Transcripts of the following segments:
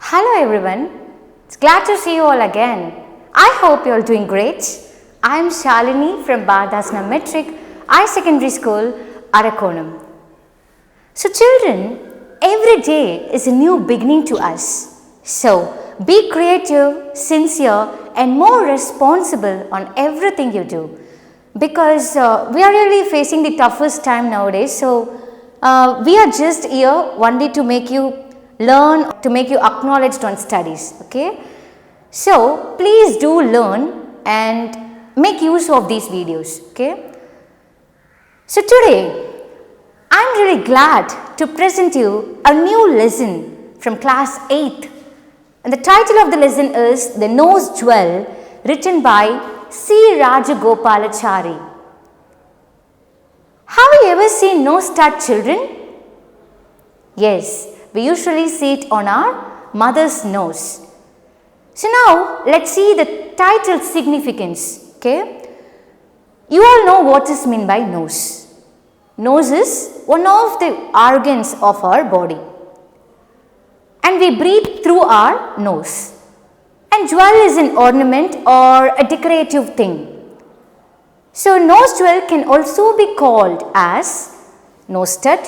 Hello everyone, it's glad to see you all again. I hope you are doing great. I am Shalini from Bharathidhasanar Matric, High Secondary School, Arakkonam. So children, every day is a new beginning to us. So be creative, sincere and more responsible on everything you do. Because we are really facing the toughest time nowadays. So we are just here only to make you learn, to make you acknowledged on studies. Okay. So please do learn and make use of these videos. Okay. So today I am really glad to present you a new lesson from class 8th. And the title of the lesson is The Nose Jewel, written by C. Rajagopalachari. Have you ever seen nose stud, children? Yes, we usually see it on our mother's nose. So now let's see the title's significance. Okay, you all know what is meant by nose. Nose is one of the organs of our body, and we breathe through our nose. And jewel is an ornament or a decorative thing. So nose jewel can also be called as nose stud,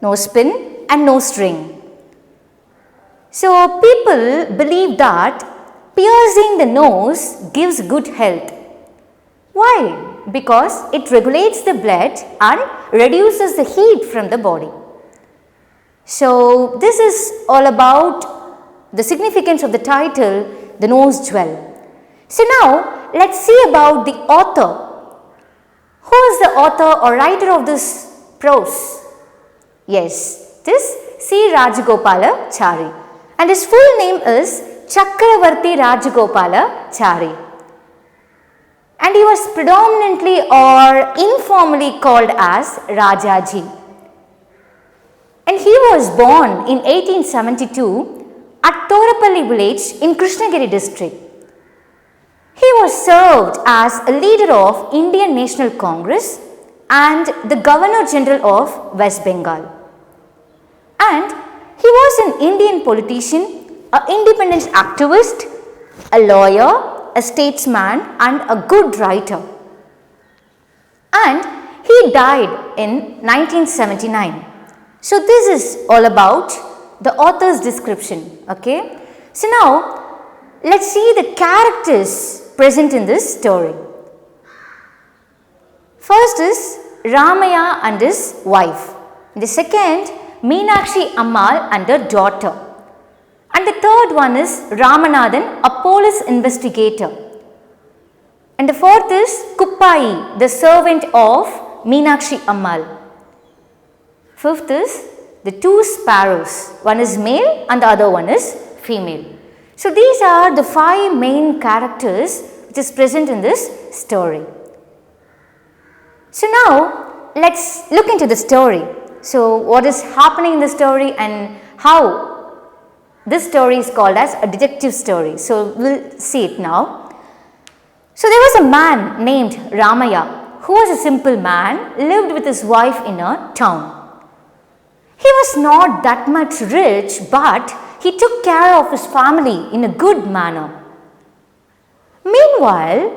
nose pin and nose ring. So people believe that piercing the nose gives good health. Why? Because it regulates the blood and reduces the heat from the body. So this is all about the significance of the title, The Nose Jewel. So now let's see about the author. Who is the author or writer of this prose? Yes, this C. Rajagopalachari, and his full name is Chakravarti Rajagopalachari, and he was predominantly or informally called as Rajaji. And he was born in 1872 at Torapalli village in Krishnagiri district. He was served as a leader of Indian National Congress and the Governor General of West Bengal. And he was an Indian politician, an independence activist, a lawyer, a statesman and a good writer. And he died in 1979. So this is all about the author's description. Okay. So now let's see the characters present in this story. First is Ramaya and his wife. The second, Meenakshi Ammal and her daughter. And the third one is Ramanathan, a police investigator. And the fourth is Kuppai, the servant of Meenakshi Ammal. Fifth is the two sparrows. One is male and the other one is female. So these are the 5 main characters which is present in this story. So now let's look into the story. So what is happening in the story and how this story is called as a detective story. So we'll see it now. So there was a man named Ramaya who was a simple man, lived with his wife in a town. He was not that much rich, but he took care of his family in a good manner. Meanwhile,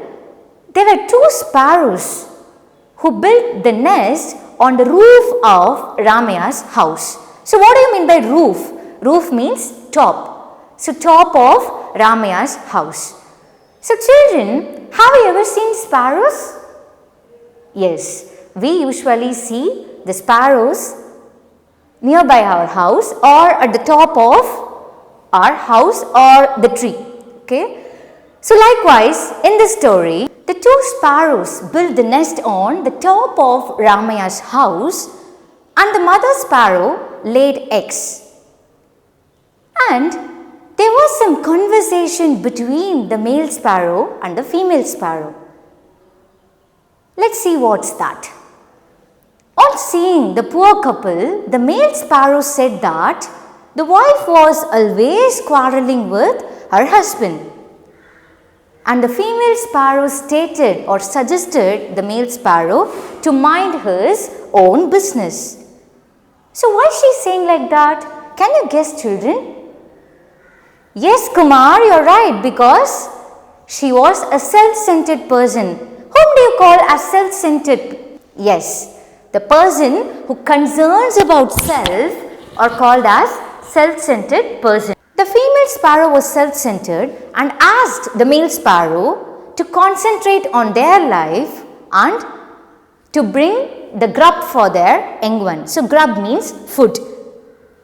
there were 2 sparrows who built the nest on the roof of Ramaya's house. So what do you mean by roof? Roof means top. So top of Ramaya's house. So children, have you ever seen sparrows? Yes, we usually see the sparrows nearby our house or at the top of our house or the tree. Okay. So likewise in the story, the 2 sparrows built the nest on the top of Ramaya's house and the mother sparrow laid eggs. And there was some conversation between the male sparrow and the female sparrow. Let's see what's that. On seeing the poor couple, the male sparrow said that the wife was always quarreling with her husband. And the female sparrow stated or suggested the male sparrow to mind his own business. So why is she saying like that? Can you guess, children? Yes, Kumar, you're right, because she was a self-centered person. Whom do you call as self-centered? Yes, the person who concerns about self are called as self-centered person. The female sparrow was self-centered and asked the male sparrow to concentrate on their life and to bring the grub for their young one. So, grub means food.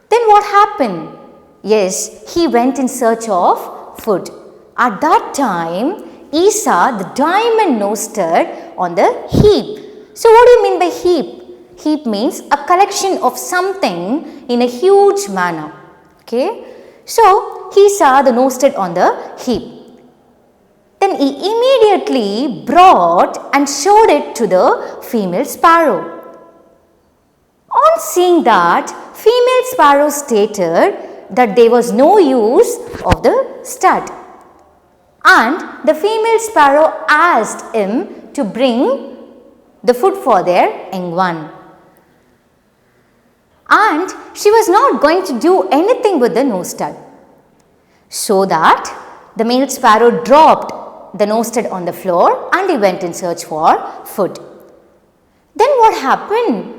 Then what happened? Yes, he went in search of food. At that time, he saw the diamond nested on the heap. So, what do you mean by heap? Heap means a collection of something in a huge manner. Okay. So, he saw the nested on the heap. Then he immediately brought and showed it to the female sparrow. On seeing that, female sparrow stated that there was no use of the stud. And the female sparrow asked him to bring the food for their young one. And she was not going to do anything with the nested. So that the male sparrow dropped the nested on the floor and he went in search for food. Then what happened?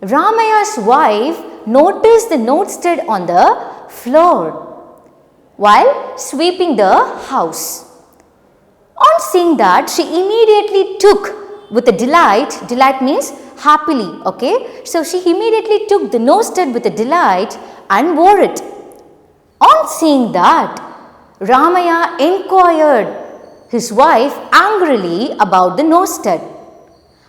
Ramaya's wife noticed the nested on the floor while sweeping the house. On seeing that, she immediately took with a delight means happily, okay. So, she immediately took the nested with a delight and wore it. On seeing that, Ramaya inquired his wife angrily about the nested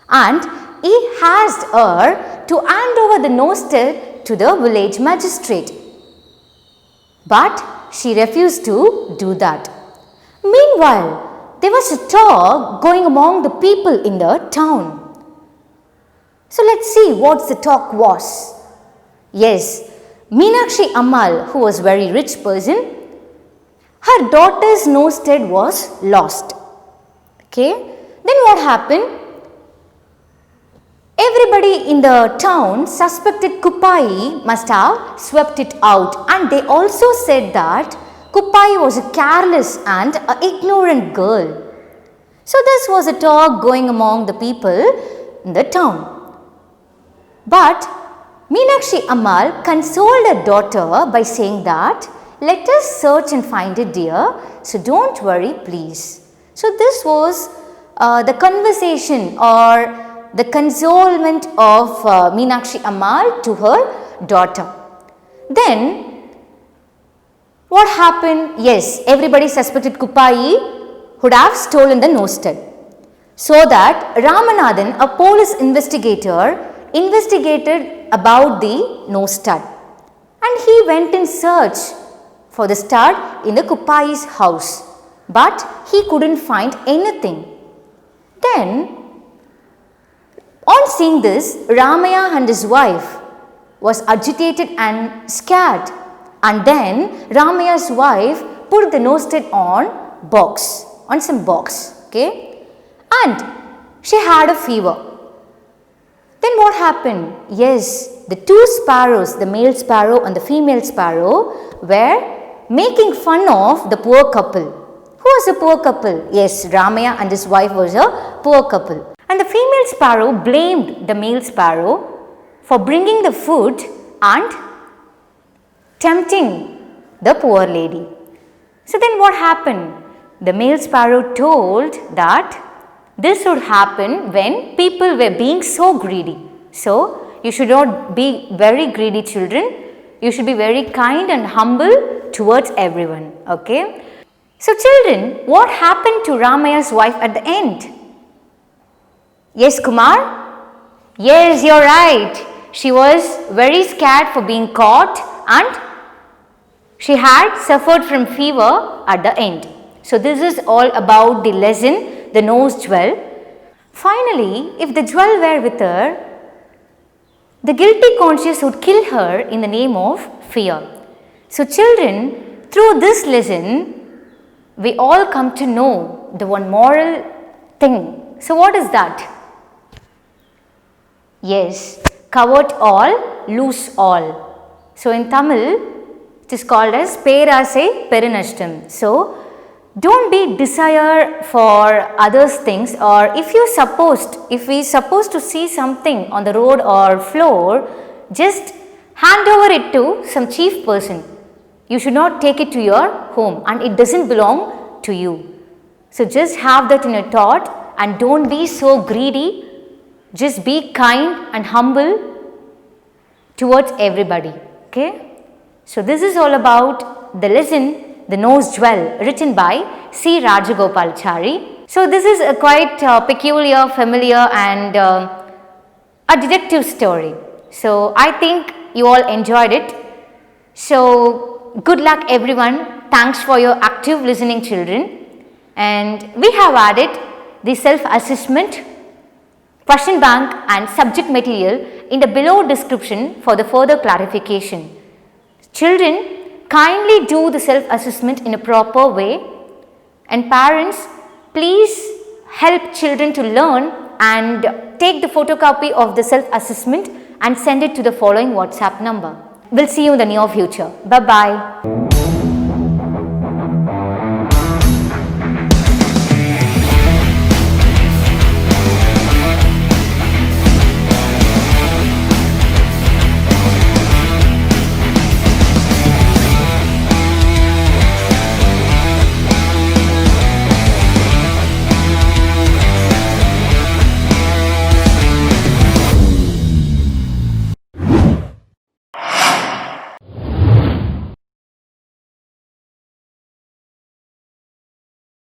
and he asked her to hand over the nested to the village magistrate. But she refused to do that. Meanwhile, there was a talk going among the people in the town. So let's see what the talk was. Yes, Meenakshi Ammal, who was a very rich person, her daughter's nested was lost. Okay, then what happened? Everybody in the town suspected Kuppai must have swept it out, and they also said that Kuppai was a careless and ignorant girl. So this was a talk going among the people in the town. But Meenakshi Ammal consoled her daughter by saying that, let us search and find it, dear, so don't worry, please. So this was the conversation or the consolement of Meenakshi Ammal to her daughter. Then what happened? Yes, everybody suspected Kuppai would have stolen the nested. So that Ramanathan, a police investigator, investigated about the nested and he went in search for the stud in the Kuppai's house, but he couldn't find anything. Then on seeing this, Ramaya and his wife was agitated and scared, and then Ramaya's wife put the nested on some box, okay, and she had a fever. Then what happened? Yes, the two sparrows, the male sparrow and the female sparrow, were making fun of the poor couple. Who was the poor couple? Yes, Ramaya and his wife was a poor couple. And the female sparrow blamed the male sparrow for bringing the food and tempting the poor lady. So then what happened? The male sparrow told that this would happen when people were being so greedy. So you should not be very greedy, children. You should be very kind and humble towards everyone. Okay. So children, what happened to Ramaya's wife at the end? Yes, Kumar? Yes, you're right. She was very scared for being caught and she had suffered from fever at the end. So this is all about the lesson, the nose jewel. Finally, if the jewel were with her, the guilty conscience would kill her in the name of fear. So children, through this lesson, we all come to know the one moral thing. So what is that? Yes, covet all, lose all. So in Tamil, It is called as Perasai Perinashtam. So, don't be desire for others things, or if we supposed to see something on the road or floor, just hand over it to some chief person. You should not take it to your home, and it doesn't belong to you. So just have that in your thought and don't be so greedy. Just be kind and humble towards everybody. Okay. So this is all about the lesson The Nose Jewel, written by C. Rajagopalachari. So this is a quite peculiar, familiar and a detective story. So I think you all enjoyed it. So good luck everyone. Thanks for your active listening, children. And we have added the self-assessment, question bank and subject material in the below description for the further clarification. Children, kindly do the self-assessment in a proper way, and parents, please help children to learn and take the photocopy of the self-assessment and send it to the following WhatsApp number. We'll see you in the near future. Bye-bye.